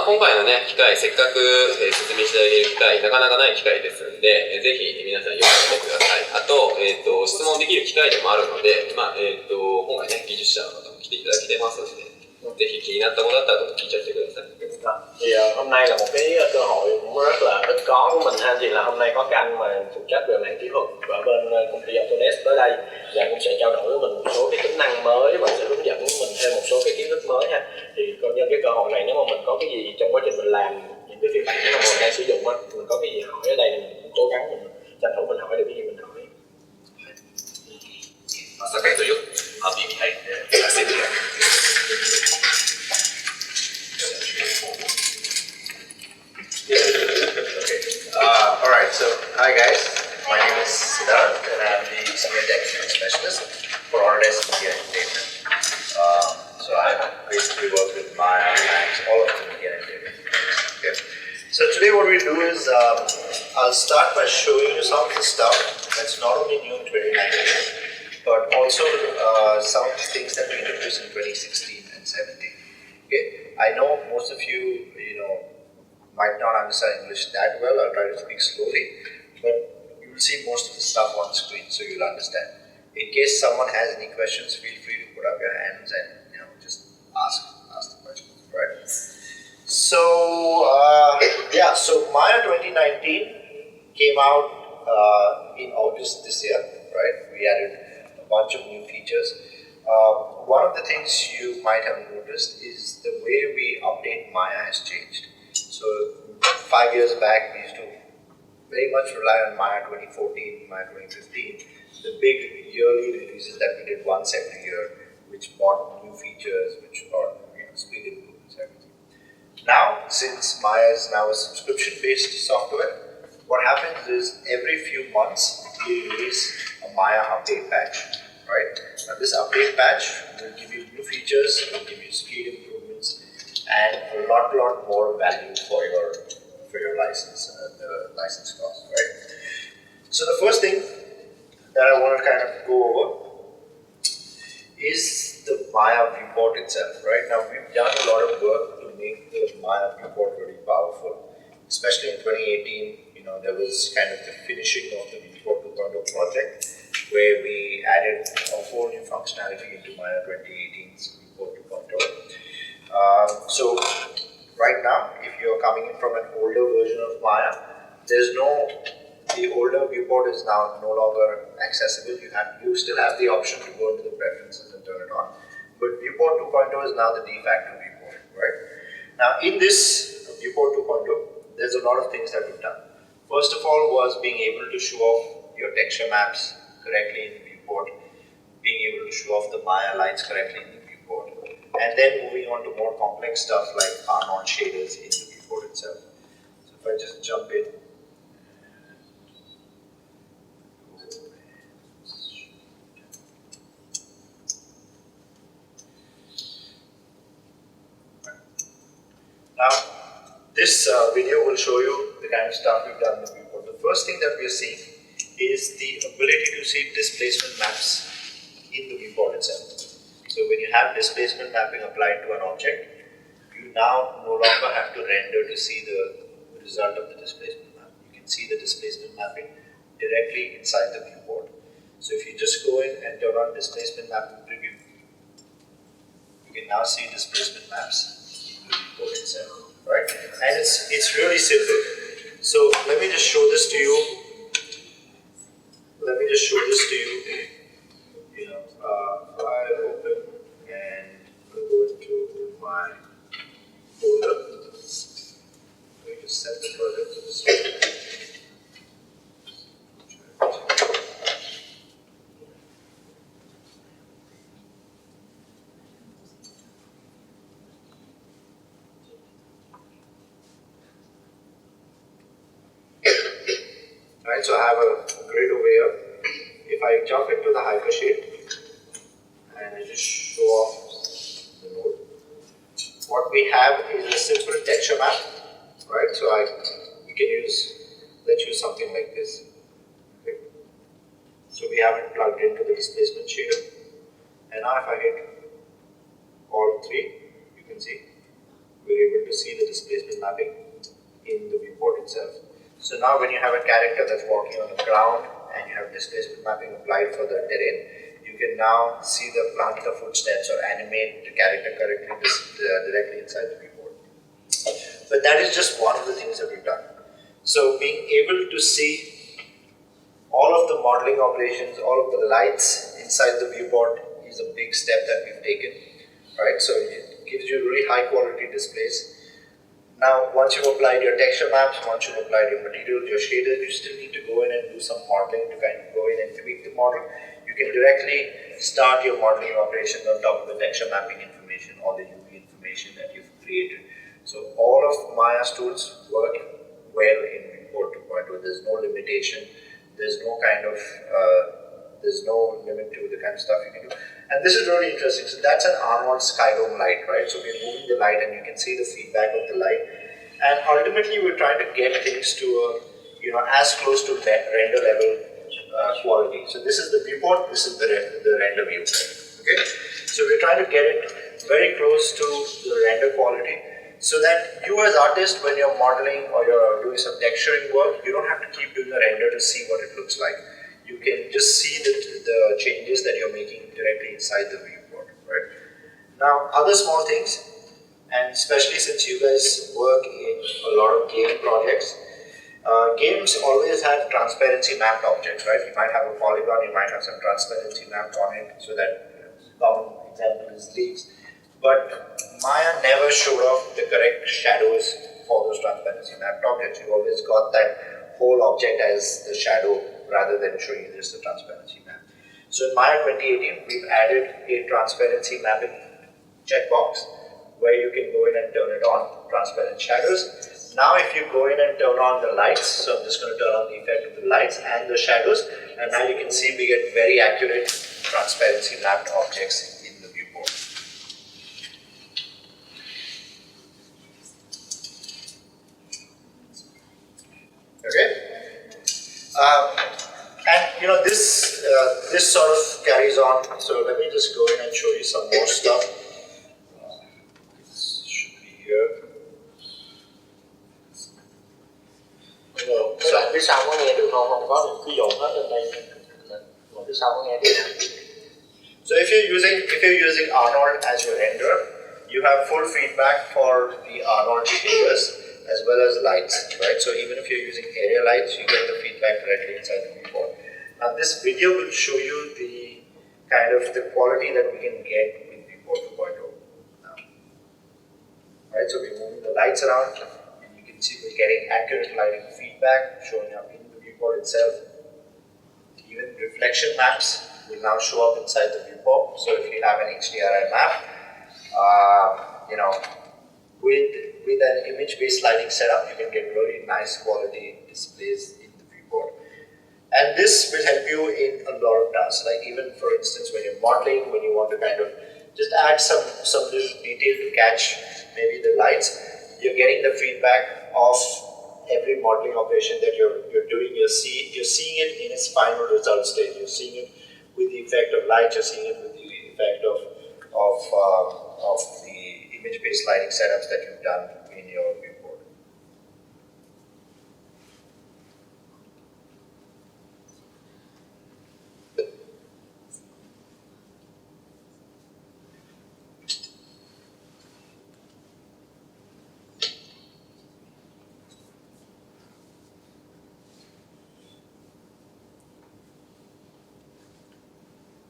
今回のね、機会、せっかく、説明していただける機会、なかなかない機会ですので、ぜひ皆さんよく見てください。あと、質問できる機会でもあるので、今回ね、技術者の方も来ていただけてますので、ぜひ気になったことあったら聞いちゃってください。Thì hôm nay là một cái cơ hội cũng rất là ít có của mình ha, thì là hôm nay có cái anh mà phụ trách về mảng kỹ thuật ở bên công ty Autodesk tới đây và cũng sẽ trao đổi với mình một số cái tính năng mới và sẽ hướng dẫn mình thêm một số cái kiến thức mới ha. Thì nhân cái cơ hội này nếu mà mình có cái gì trong quá trình mình làm những cái phiên bản mà mình đang sử dụng á, mình có cái gì hỏi ở đây thì mình cũng cố gắng mình tranh thủ mình hỏi được cái gì mình hỏi. 酒井とよ、耳入って焦るよ。Alright, so hi guys, my name is Siddharth and I'm the Senior Technical Specialist for Autodesk Media Entertainment. So I basically work with Maya, Max, all of the media entertainment. Okay. So today what we do is, I'll start by showing you some of the stuff that's not only new in 2019, but also some of the things that we introduced in 2016 and 17. Okay. I know most of you, might not understand English that well. I'll try to speak slowly, but you will see most of the stuff on the screen, so you'll understand. In case someone has any questions, feel free to put up your hands and just ask the questions, right? So so Maya 2019 came out in August this year, right? We added a bunch of new features. One of the things you might have noticed is the way we update Maya has changed. So 5 years back, we used to very much rely on Maya 2014, Maya 2015, the big yearly releases that we did once every year, which brought new features, which brought speed improvements, everything. Now, since Maya is now a subscription-based software, what happens is every few months we release a Maya update patch, right? Now this update patch will give you new features, will give you speed improvements, and a lot more value for your license, the license cost, right? So the first thing that I want to kind of go over is the Maya viewport itself, right? Now we've done a lot of work to make the Maya viewport really powerful, especially in 2018. There was kind of the finishing of the viewport 2.0 project, where we added a whole new functionality into Maya 2018's viewport 2.0. So right now, if you're coming in from an older version of Maya, the older viewport is now no longer accessible. You still have the option to go into the preferences and turn it on, but viewport 2.0 is now the de facto viewport, right? Now in this viewport 2.0, there's a lot of things that we've done. First of all was being able to show off your texture maps correctly in the viewport, being able to show off the Maya lines correctly in the viewport, and then moving on to more complex stuff like part01 shaders in the viewport itself. So if I just jump in. Now, this video will show you the kind of stuff we've done in the viewport. The first thing that we're seeing is the ability to see displacement maps in the viewport itself. So when you have displacement mapping applied to an object, you now no longer have to render to see the result of the displacement map. You can see the displacement mapping directly inside the viewport. So if you just go in and turn on displacement mapping preview, you can now see displacement maps in the viewport itself, right? And it's really simple. So let me just show this to you. File open and we'll go into my folder. Let me just set the project to this one. Alright, so I have a grid over here. If I jump into the hypershade and I just show off the node, what we have is a simple texture map, right? So we can let's use something like this. Okay. So we have it plugged into the displacement shader, and now if I hit all three, you can see we're able to to see the displacement mapping in the viewport itself. So now when you have a character that's walking on the ground and you have displacement mapping applied for the terrain, you can now see the plant the footsteps or animate the character correctly directly inside the viewport. But that is just one of the things that we've done. So being able to see all of the modeling operations, all of the lights inside the viewport is a big step that we've taken, right? So it gives you really high quality displays. Now, once you've applied your texture maps, once you've applied your materials, your shaders, you still need to go in and do some modeling to kind of go in and tweak the model. You can directly start your modeling operation on top of the texture mapping information or the UV information that you've created. So all of Maya's tools work well in Viewport 2.0. There's no limitation. There's no kind of there's no limit to the kind of stuff you can do. And this is really interesting. So that's an Arnold Skydome light, right? So we're moving the light and you can see the feedback of the light. And ultimately we're trying to get things to a, as close to render level quality. So this is the viewport, this is the render view. Okay? So we're trying to get it very close to the render quality so that you as artist, when you're modeling or you're doing some texturing work, you don't have to keep doing the render to see what it looks like. You can just see the changes that you're making directly inside the viewport, right? Now, other small things, and especially since you guys work in a lot of game projects, games always have transparency mapped objects, right? You might have a polygon, you might have some transparency mapped on it, so that common example is leaves. But Maya never showed off the correct shadows for those transparency mapped objects. You always got that whole object as the shadow rather than showing you just the transparency map. So in Maya 2018, we've added a transparency mapping checkbox where you can go in and turn it on, transparent shadows. Now if you go in and turn on the lights, so I'm just going to turn on the effect of the lights and the shadows, and now you can see we get very accurate transparency mapped objects in the viewport. Okay? And this sort of carries on. So let me just go in and show you some more stuff. This should be here. Các bạn phía sau có nghe được không? Không có thì cứ dồn hết lên đây. Mà phía sau có nghe được không? So if you're using Arnold as your renderer, you have full feedback for the Arnold behaviors as well as lights, right? So even if you're using area lights, you get the feedback directly inside the viewport. Now this video will show you the kind of the quality that we can get with Viewport 2.0 now. Right, so we're moving the lights around and you can see we're getting accurate lighting feedback showing up in the viewport itself. Even reflection maps will now show up inside the viewport. So if you have an HDRI map, with an image-based lighting setup, you can get really nice quality displays in the viewport. And this will help you in a lot of tasks, like even for instance when you're modeling, when you want to kind of just add some little detail to catch maybe the lights, you're getting the feedback of every modeling operation that you're doing. You're seeing it in its final result state. You're seeing it with the effect of light, you're seeing it with the effect of the image-based lighting setups that you've done in your viewport.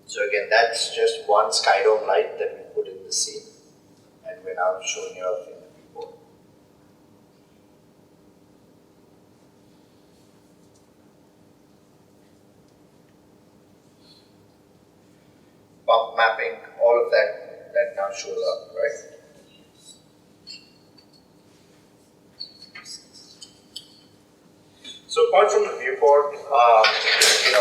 So again, that's just one skydome light that we put in the scene, and we're now showing you off in the viewport. Bump mapping, all of that now shows up, right? So apart from the viewport,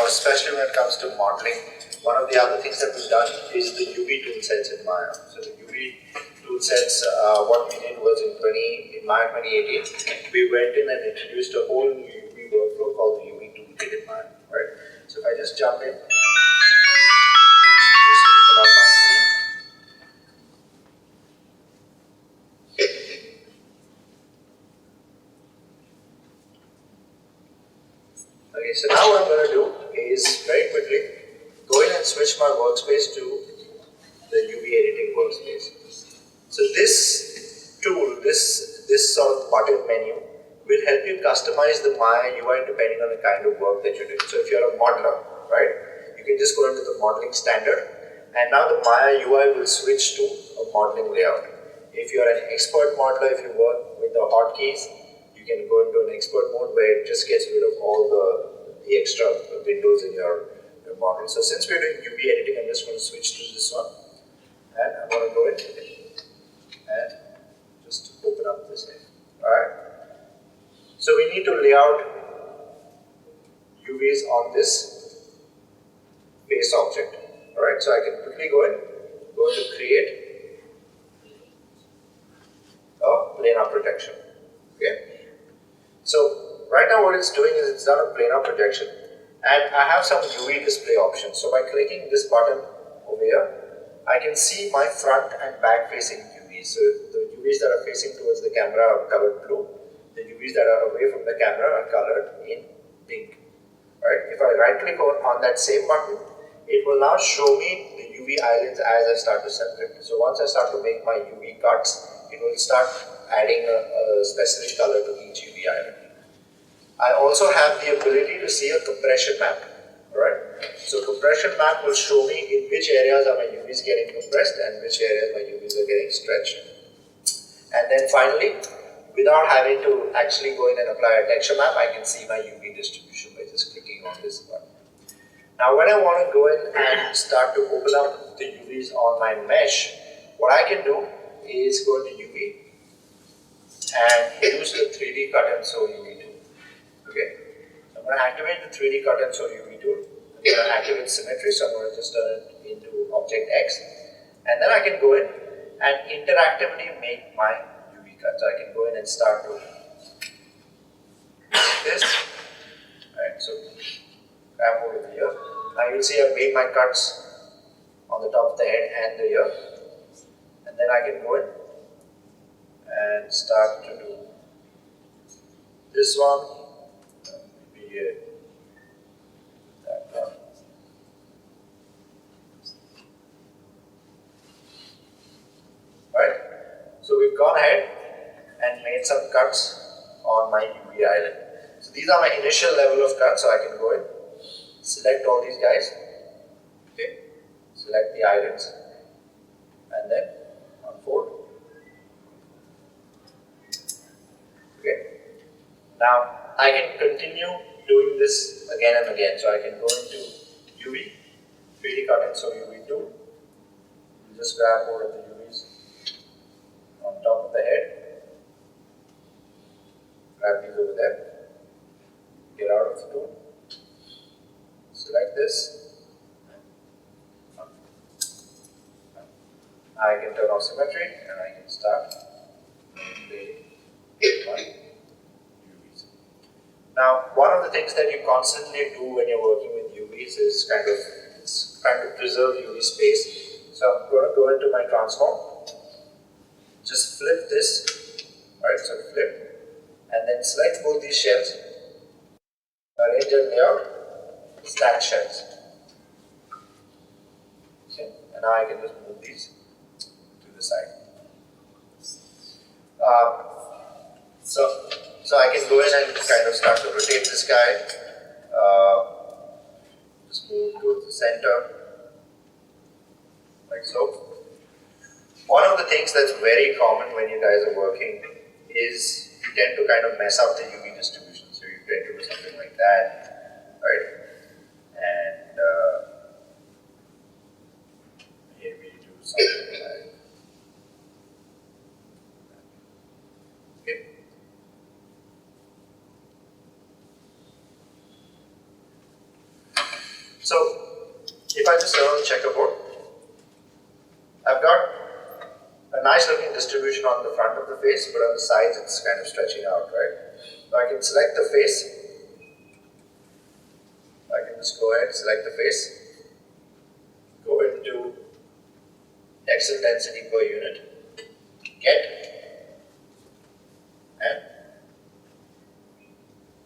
especially when it comes to modeling, one of the other things that we've done is the UV toolsets in Maya. So the UV toolsets, what we did was in Maya 2018, we went in and introduced a whole new UV workflow called the UV toolkit in Maya, right? So if I just jump in, just open up my scene. Okay, so now what I'm going to do is very quickly go in and switch my workspace to the UV editing workspace. So this tool, this sort of button menu will help you customize the Maya UI depending on the kind of work that you're doing. So if you're a modeler, right, you can just go into the modeling standard, and now the Maya UI will switch to a modeling layout. If you're an expert modeler, if you work with the hotkeys, you can go into an expert mode where it just gets rid of all the extra windows in your model. So since we're doing UV editing, I'm just going to switch to this one, and I'm going to go in and just open up this thing. Alright. So we need to lay out UVs on this face object. Alright, so I can quickly go into create a planar projection. Okay. So right now what it's doing is it's done a planar projection, and I have some UV display options. So by clicking this button over here, I can see my front and back facing UVs. So the UVs that are facing towards the camera are colored blue. The UVs that are away from the camera are colored in pink. Right? If I right click on that same button, it will now show me the UV islands as I start to separate. So once I start to make my UV cuts, it will start adding a specific color to each UV island. I also have the ability to see a compression map. Alright? So compression map will show me in which areas are my UVs getting compressed and which areas my UVs are getting stretched. And then finally, without having to actually go in and apply a texture map, I can see my UV distribution by just clicking on this button. Now when I want to go in and start to open up the UVs on my mesh, what I can do is go into UV and use the 3D cut and sew UV tool. Okay, so I'm going to activate the 3D cut and sew UV tool. I'm going to activate symmetry, so I'm going to just turn it into object X, and then I can go in and interactively make my UV cut. So I can go in and start to make this. Alright, so grab over the ear. Now you'll see I've made my cuts on the top of the head and the ear, and then I can go in and start to do this one, maybe that one. Right, so we've gone ahead and made some cuts on my UV island. So these are my initial level of cuts, so I can go in, select all these guys, okay, select the islands, and then unfold. Okay. Now I can continue doing this again and again. So I can go into UV, 3D cut and sew UV tool. You just grab hold of the UVs on top of the head. Grab these over there. Get out of the tool. Select this. I can turn off symmetry and I can start manipulating my UVs. Now, one of the things that you constantly do when you're working with UVs is kind of preserve UV space. So I'm going to go into my transform, just flip this, alright, so flip, and then select both these shells, arrange and layout, stack shells. Okay, and now I can just move these to the side. So I can go in and kind of start to rotate this guy, just move towards the center, like so. One of the things that's very common when you guys are working is you tend to kind of mess up the UV distribution. So you tend to do something like that, right? And maybe do something like, okay. So if I just turn on the checkerboard, I've got a nice looking distribution on the front of the face, but on the sides it's kind of stretching out, right? So I can select the face. I can just go ahead and select the face. Go into pixel density per unit. Get. And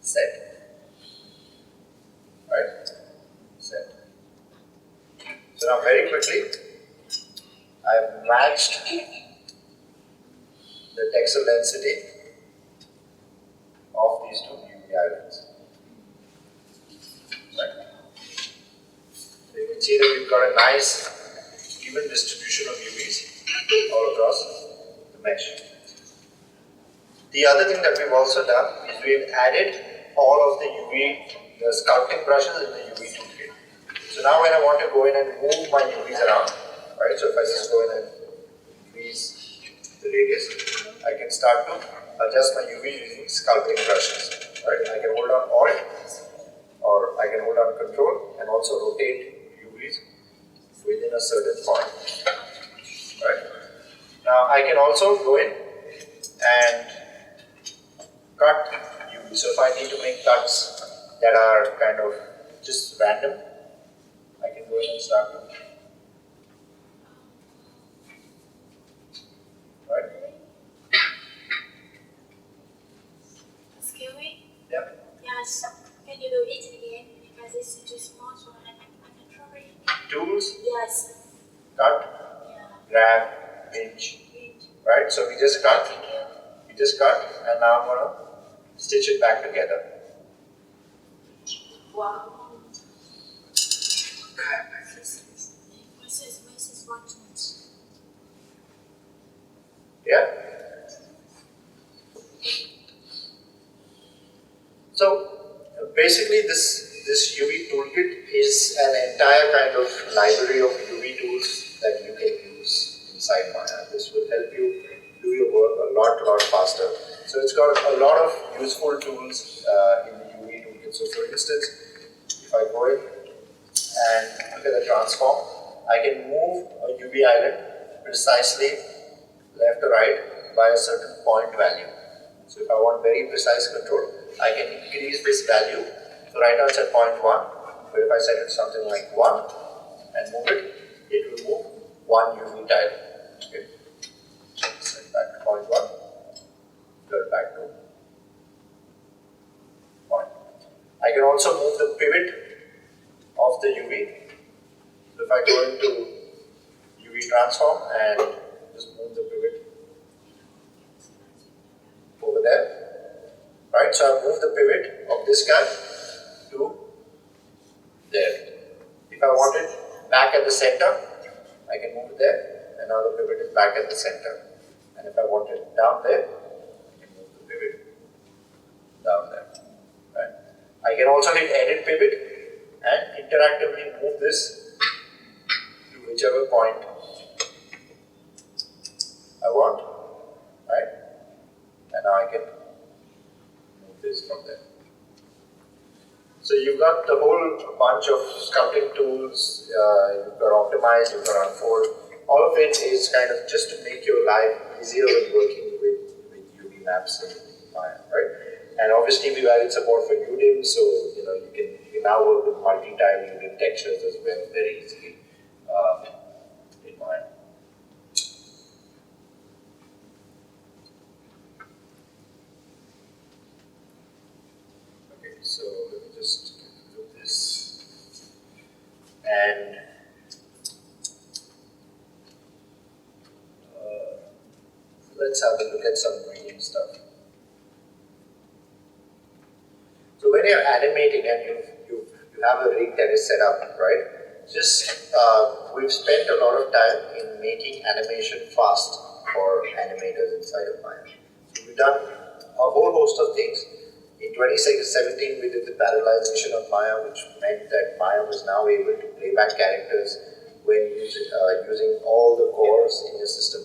set. quickly. I've matched the texel density of these two UV islands. Right. So you can see that we've got a nice even distribution of UVs all across the mesh. The other thing that we've also done is we've added all of the the sculpting brushes in the UV toolkit. So now when I want to go in and move my UVs around, right? So if I just go in and increase the radius, I can start to adjust my UV using sculpting brushes, right? I can hold on Alt, or I can hold on Control and also rotate UVs within a certain point, right? Now I can also go in and cut UV. So if I need to make cuts that are kind of just random, I can go in and start to, right? Excuse me? Yep. Yes. Can you do it again? Because it's too small, so I can control it. Tools, Yes. cut, Yeah. grab, pinch, right? So we just cut, Thank you. and now I'm going to stitch it back together. Wow. What's buttons? Yeah? So basically this UV toolkit is an entire kind of library of UV tools that you can use inside Maya. This will help you do your work a lot faster. So it's got a lot of useful tools in the UV toolkit. So for instance, if I go in and look at the transform, I can move a UV island precisely left or right by a certain point value. So if I want very precise control, I can increase this value. So right now it's at 0.1, but if I set it to something like 1 and move it, it will move 1 UV tile. Okay. Set back to 0.1, go back to 1. I can also move the pivot of the UV. So if I go into UV transform and just move the pivot over there, right? So I move the pivot of this guy to there. If I want it back at the center, I can move it there, and now the pivot is back at the center. And if I want it down there, I can move the pivot down there. Right? I can also hit edit pivot and interactively move this to whichever point I want, right? And now I can move this from there. So you've got the whole bunch of sculpting tools, you've got Optimize, you've got Unfold. All of it is kind of just to make your life easier when working with UV maps in Maya, right? And obviously we've added support for UDIM, so you can now work with multi-tile UDIM textures as well very easily in Maya. Okay, so let me just do this, and let's have a look at some reading stuff. So when you're animating and you have a rig that is set up, right? Just we've spent a lot of time in making animation fast for animators inside of Maya. So we've done a whole host of things. In 2017, we did the parallelization of Maya, which meant that Maya was now able to play back characters when using all the cores in your system.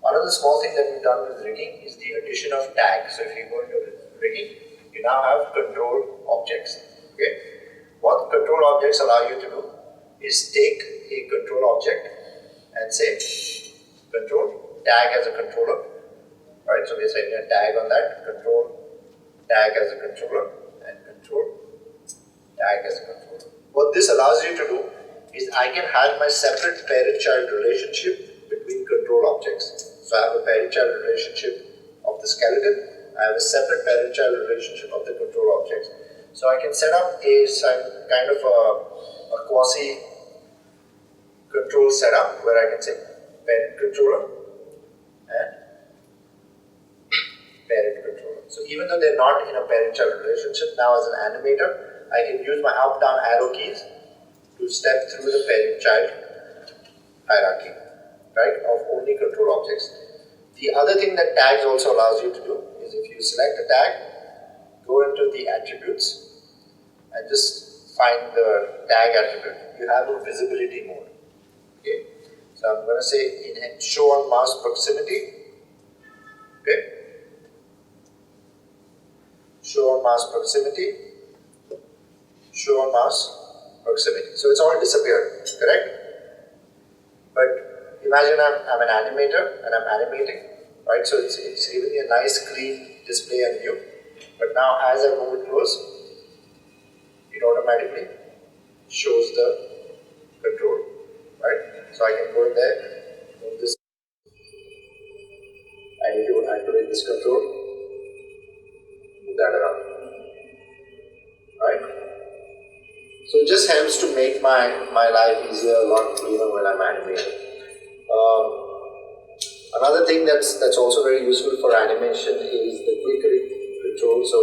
Another small thing that we've done with rigging is the addition of tags. So if you go into rigging, you now have control objects. Okay? What control objects allow you to do is take a control object and say control tag as a controller. Right? So we're setting a tag on that, control tag as a controller, and control tag as a controller. What this allows you to do is I can have my separate parent-child relationship between control objects. So I have a parent-child relationship of the skeleton, I have a separate parent-child relationship of the control objects. So I can set up a kind of a quasi control setup where I can say parent controller and parent controller. So even though they're not in a parent-child relationship, now as an animator, I can use my up-down arrow keys to step through the parent-child hierarchy, right, of only control objects. The other thing that tags also allows you to do is if you select a tag, go into the attributes and just find the tag attribute. You have a visibility mode. Okay. So I'm going to say in show on mouse proximity. Okay. Show on mouse proximity. Show on mouse proximity. So it's all disappeared, correct? But imagine I'm an animator and I'm animating, right? So it's giving me a nice clean display and view. But now as I move it close, it automatically shows the control, right? So I can go in there, move this. I need to activate this control, move that around, right? So it just helps to make my life easier, a lot cleaner when I'm animating. Another thing that's also very useful for animation is the quick rig control. So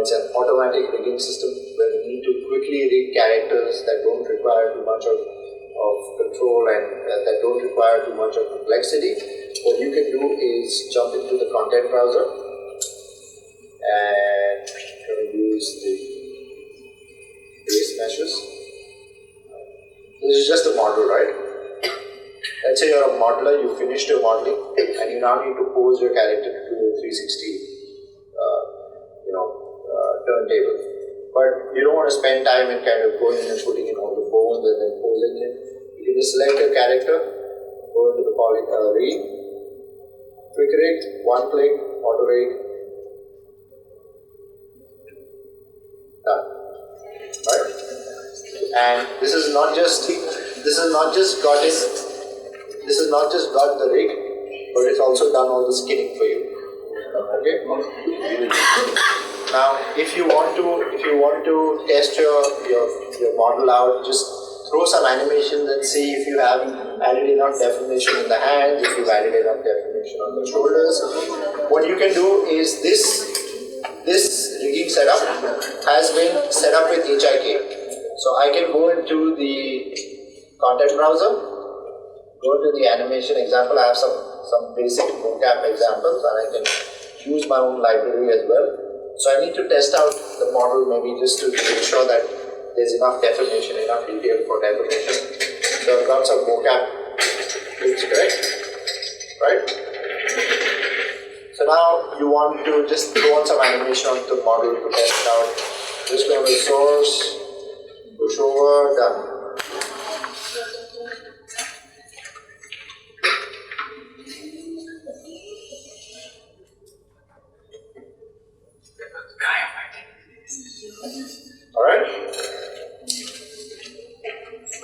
it's an automatic rigging system where you need to quickly rig characters that don't require too much of control and that don't require too much of complexity. What you can do is jump into the content browser and use the base meshes. This is just a model, right? Let's say you're a modeler, you finished your modeling and you now need to pose your character to do a 360 turntable. But you don't want to spend time in kind of going and putting in all the bones and then posing it. You can just select your character, go into the rig, quick rig, one click, auto rig, done. Right? And this is not just got the rig, but it's also done all the skinning for you. Okay. Now, if you want to test your model out, just throw some animations and see if you have added enough definition in the hands, if you've added enough definition on the shoulders. What you can do is this rigging setup has been set up with HIK. So I can go into the content browser, go into the animation example. I have some basic mocap examples and I can use my own library as well. So I need to test out the model maybe just to make sure that there's enough definition, enough detail for definition. So I've got some mocap clips, correct? Right? So now you want to just throw on some animation onto the model to test it out. Just go to source, push over, done. Alright?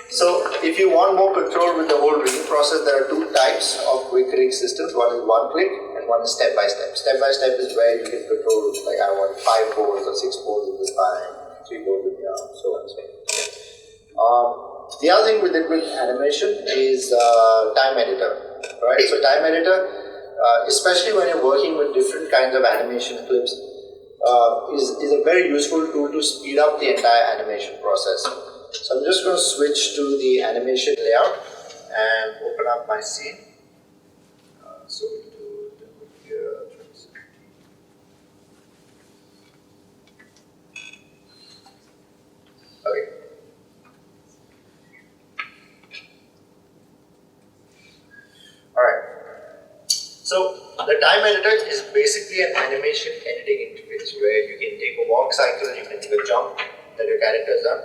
So if you want more control with the whole rigging process, there are two types of quick rig systems. One is one click and one is step by step. Step by step is where you can control, like I want 5 boards or 6 boards in the spine, 3 boards in the arm, so on and so forth. The other thing we did with animation is time editor. Right? So time editor, especially when you're working with different kinds of animation clips, is a very useful tool to speed up the entire animation process. So I'm just going to switch to the animation layout and open up my scene. So we'll do here. Okay. Alright. So the time editor is basically an animation editing interface where you can take a walk cycle, you can take a jump that your character has done,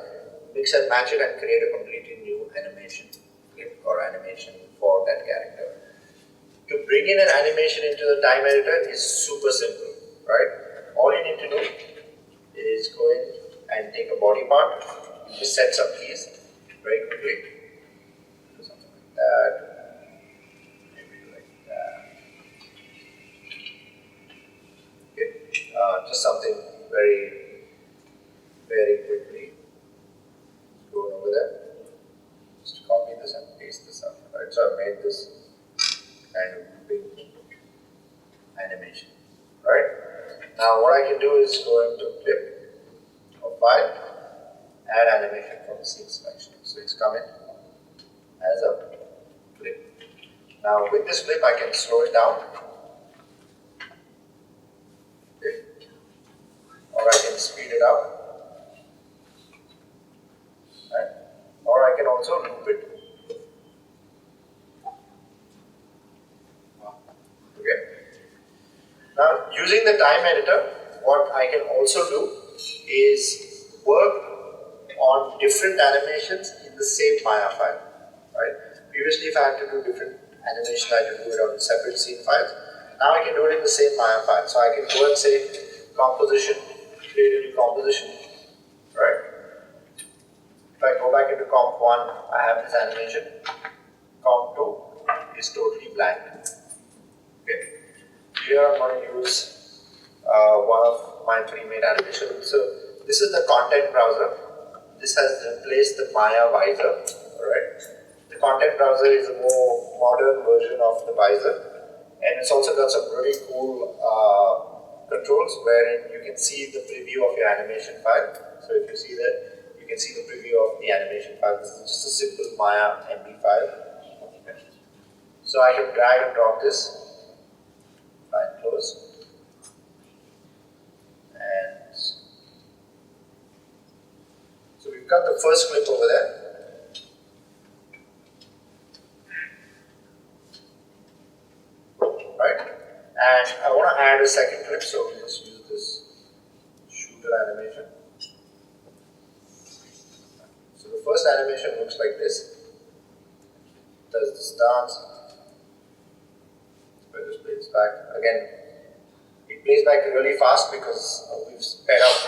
mix and match it and create a completely new animation clip or animation for that character. To bring in an animation into the time editor is super simple, right? All you need to do is go in and take a body part, just set some keys very quickly, do something like that. Just something very, very quickly. Go over there. Just copy this make this kind of big animation. Right? Now what I can do is go into clip or file, add animation from the scene selection. So it's coming as a clip. Now with this clip I can slow it down. Okay. Or I can speed it up. Right? Or I can also loop it. Okay. Now using the time editor, what I can also do is work on different animations in the same Maya file. Right? Previously if I had to do different animation, I had to do it on separate scene files. Now I can do it in the same Maya file. So I can go and say composition, create a new composition. Right? If I go back into comp 1, I have this animation. Comp 2 is totally blank. Okay. Here I'm going to use one of my pre-made animations. So this is the content browser. This has replaced the Maya visor. Alright. The content browser is a more modern version of the visor, and it's also got some really cool controls wherein you can see the preview of your animation file. So if you see that, you can see the preview of the animation file. This is just a simple Maya MB file. Okay. So I can drag and drop this, file close, and so we've got the first clip over there. Right? And I want to add a second clip, so we'll just use this shooter animation. So the first animation looks like this. Does this dance. If I just play this back. Again, it plays back really fast because we've sped up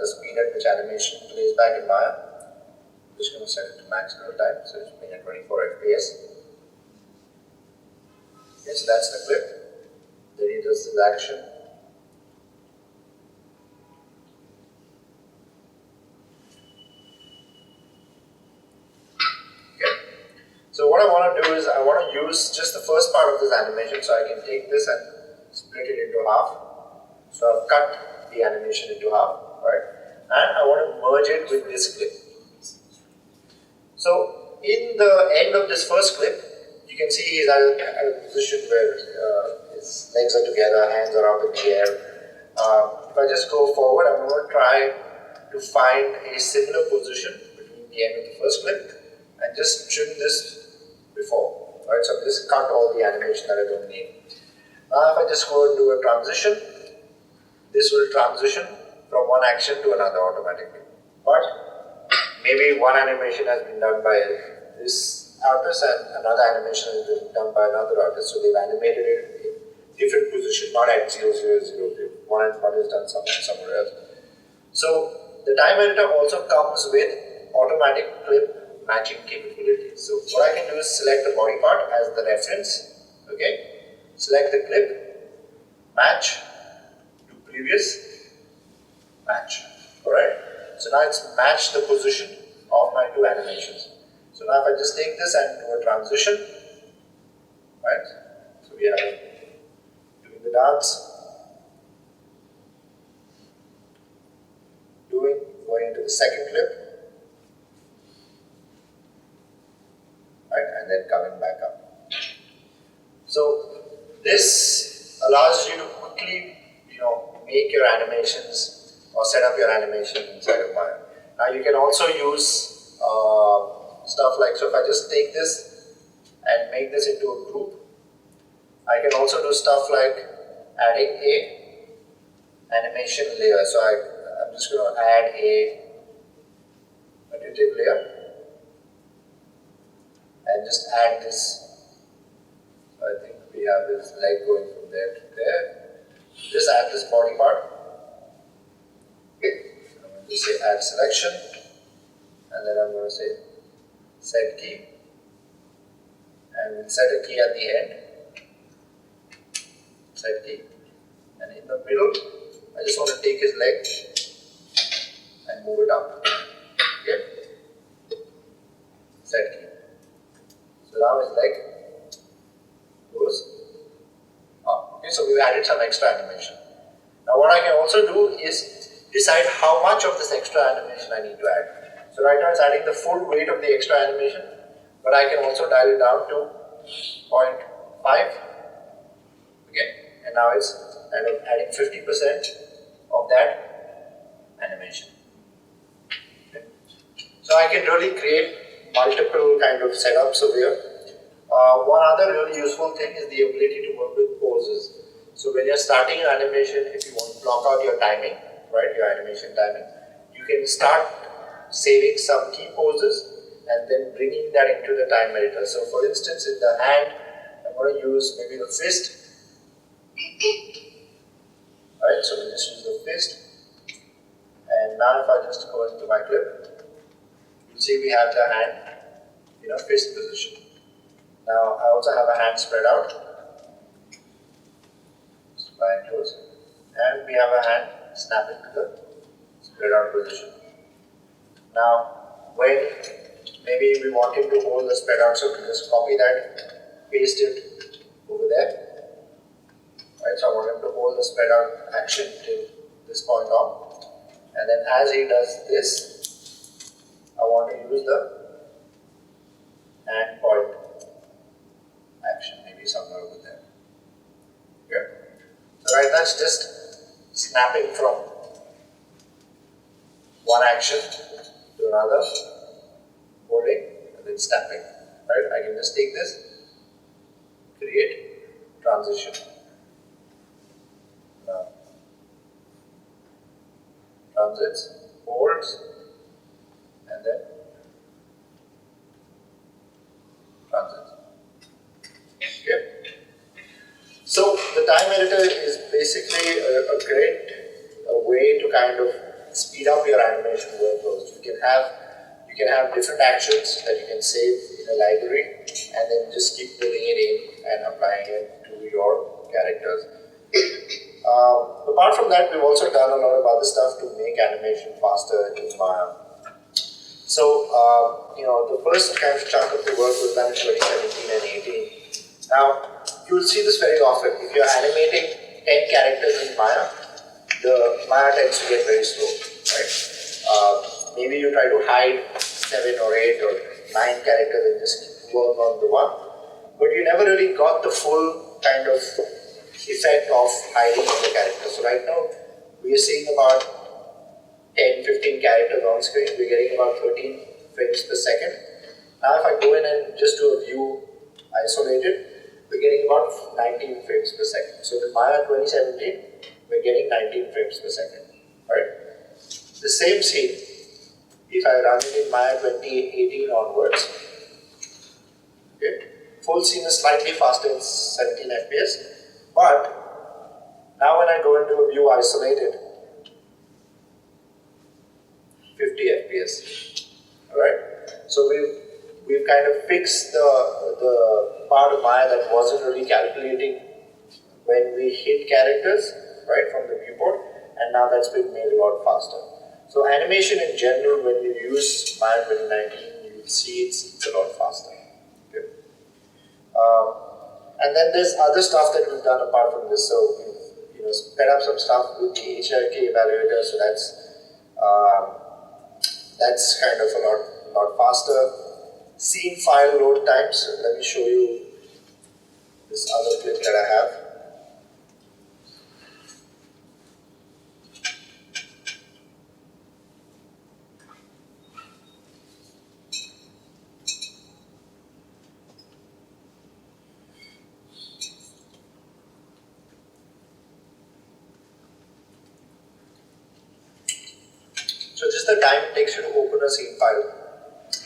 the speed at which animation plays back in Maya. I'm just going to set it to max real time, so it's playing at 24 FPS. Okay, so that's the clip. Then he does this action. Okay. So what I want to do is I want to use just the first part of this animation, so I can take this and split it into half. So I've cut the animation into half, right? And I want to merge it with this clip. So in the end of this first clip, you can see he's at a position where his legs are together, hands are up in the air. If I just go forward, I'm going to try to find a similar position between the end of the first clip and just trim this before. Right? So just cut all the animation that I don't need. Now if I just go and do a transition, this will transition from one action to another automatically. But maybe one animation has been done by this artist and another animation has been done by another artist. So they've animated it in different positions, not at 0, 0, 0. One is done somewhere else. So the time editor also comes with automatic clip matching capabilities. So what I can do is select the body part as the reference. Okay. Select the clip, match to previous, match. Alright. So now it's matched the position of my two animations. So now if I just take this and do a transition, right? So we are doing the dance, going into the second clip, right? And then coming back up. So this allows you to quickly, make your animations or set up your animation inside of Maya. Now you can also use stuff like, so if I just take this and make this into a group, I can also do stuff like adding a animation layer. So I'm just going to add a additive layer and just add this. So I think we have this leg going from there to there. Just add this body part. Okay. I'm going to say add selection, and then I'm going to say set key, and we'll set a key at the end, set key, and in the middle, I just want to take his leg and move it up, okay, set key. So now his leg Close. Okay, so we've added some extra animation. Now what I can also do is decide how much of this extra animation I need to add. So right now it's adding the full weight of the extra animation, but I can also dial it down to 0.5. Okay, and now it's kind of adding 50% of that animation. Okay. So I can really create multiple kind of setups over here. One other really useful thing is the ability to work with poses. So when you're starting an animation, if you want to block out your timing, right, your animation timing, you can start saving some key poses and then bringing that into the time editor. So for instance, in the hand, I'm going to use maybe the fist. Right, so we'll just use the fist. And now if I just go into my clip, you'll see we have the hand in a fist position. Now I also have a hand spread out, by and close, and we have a hand snapping to the spread out position. Now when maybe we want him to hold the spread out, so we'll just copy that, paste it over there. Right, so I want him to hold the spread out action till this point on, and then as he does this, I want to use the hand point action, maybe somewhere over there. Okay. So right now it's just snapping from one action to another, holding and then snapping. Right? I can just take this, create transition. Now, transits, holds, and then transits. Okay. So the time editor is basically a great way to kind of speed up your animation workflows. You can have different actions that you can save in a library and then just keep putting it in and applying it to your characters. Apart from that, we've also done a lot of other stuff to make animation faster in Maya. So, the first kind of chunk of the work was done in 2017 and 18. Now, you'll see this very often. If you're animating 10 characters in Maya, the Maya tends to get very slow, right? Maybe you try to hide 7 or 8 or 9 characters and just work on the one, but you never really got the full kind of effect of hiding on the character. So right now, we are seeing about 10-15 characters on screen. We're getting about 13 frames per second. Now if I go in and just do a view isolated, we're getting about 19 frames per second. So with Maya 2017, we're getting 19 frames per second. Right? The same scene, if I run it in Maya 2018 onwards, okay, full scene is slightly faster in 17 FPS, but now when I go into a view isolated, 50 FPS. Alright? So we've kind of fixed the part of Maya that wasn't really calculating when we hit characters, right, from the viewport, and now that's been made a lot faster. So animation in general, when you use Maya 2019, you'll see it's a lot faster. Okay. And then there's other stuff that we've done apart from this. So we've sped up some stuff with the HRK evaluator, so that's kind of a lot faster. Scene file load times. So let me show you this other clip that I have. So just the time it takes you to open a scene file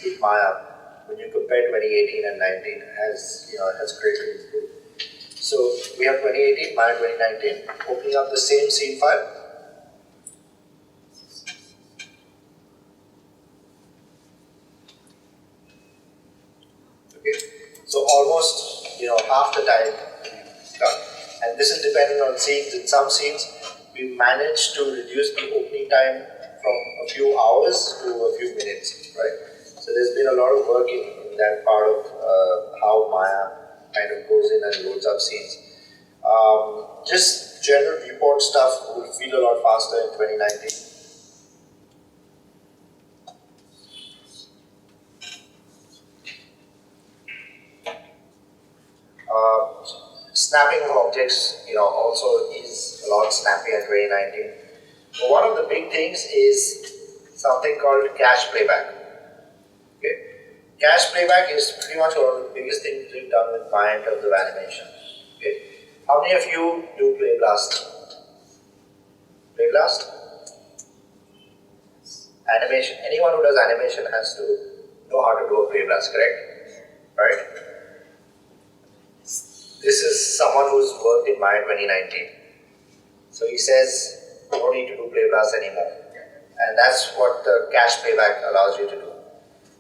in Maya when you compare 2018 and 19 has greatly improved. So we have 2018, Maya 2019, opening up the same scene file. Okay, so almost half the time done. And this is dependent on scenes. In some scenes, we managed to reduce the opening time from a few hours to a few minutes, right? So there's been a lot of work in that part of how Maya kind of goes in and loads up scenes. Just general report stuff will feel a lot faster in 2019. Snapping of objects, also is a lot snappier in 2019. But one of the big things is something called cache playback. Okay? Cache playback is pretty much one of the biggest things we've done with Maya in terms of animation. Okay? How many of you do Play Blast? Play Blast? Animation. Anyone who does animation has to know how to do a Play Blast, correct? Right? This is someone who's worked in Maya 2019. So he says, you don't need to do Play Blast anymore. And that's what the cache playback allows you to do.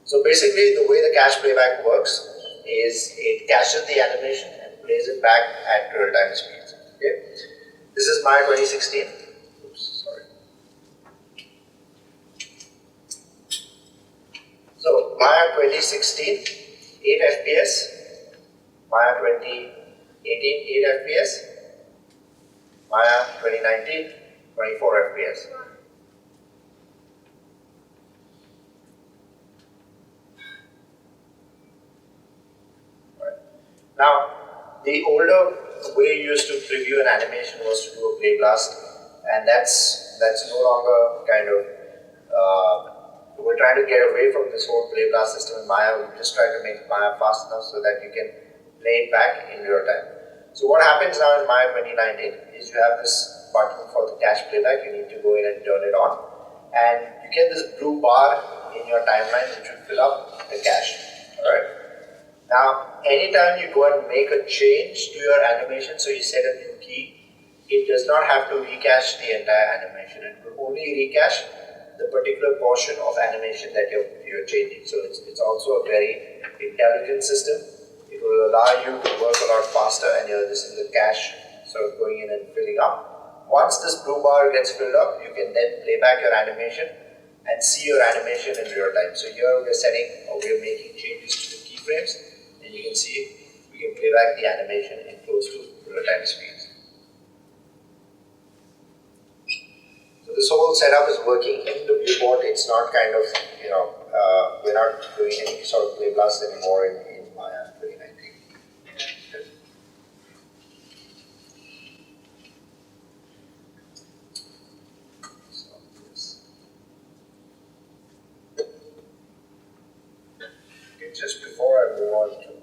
So basically, the way the cache playback works is it caches the animation and plays it back at real-time speeds. Okay? This is Maya 2016. Oops, sorry. So Maya 2016, 8 FPS. Maya 2018, 8 FPS. Maya 2019, 24 FPS. Right. Now, the older way you used to preview an animation was to do a Play Blast, and that's no longer kind of. We're trying to get away from this whole Play Blast system in Maya. We just try to make Maya fast enough so that you can play it back in real time. So what happens now in Maya 2019 is you have this button for the cache playback. You need to go in and turn it on, and you get this blue bar in your timeline which will fill up the cache. Alright. Now, anytime you go and make a change to your animation, so you set a new key, it does not have to recache the entire animation. It will only recache the particular portion of animation that you're changing. So it's also a very intelligent system. It will allow you to work a lot faster, and this is the cache sort of going in and filling up. Once this blue bar gets filled up, you can then play back your animation and see your animation in real time. So here we're making changes to the keyframes, and you can see we can play back the animation in close to real time speeds. So this whole setup is working in the viewport. It's not kind of, we're not doing any sort of Play Blast anymore in Maya 2019. Okay, just before I move on to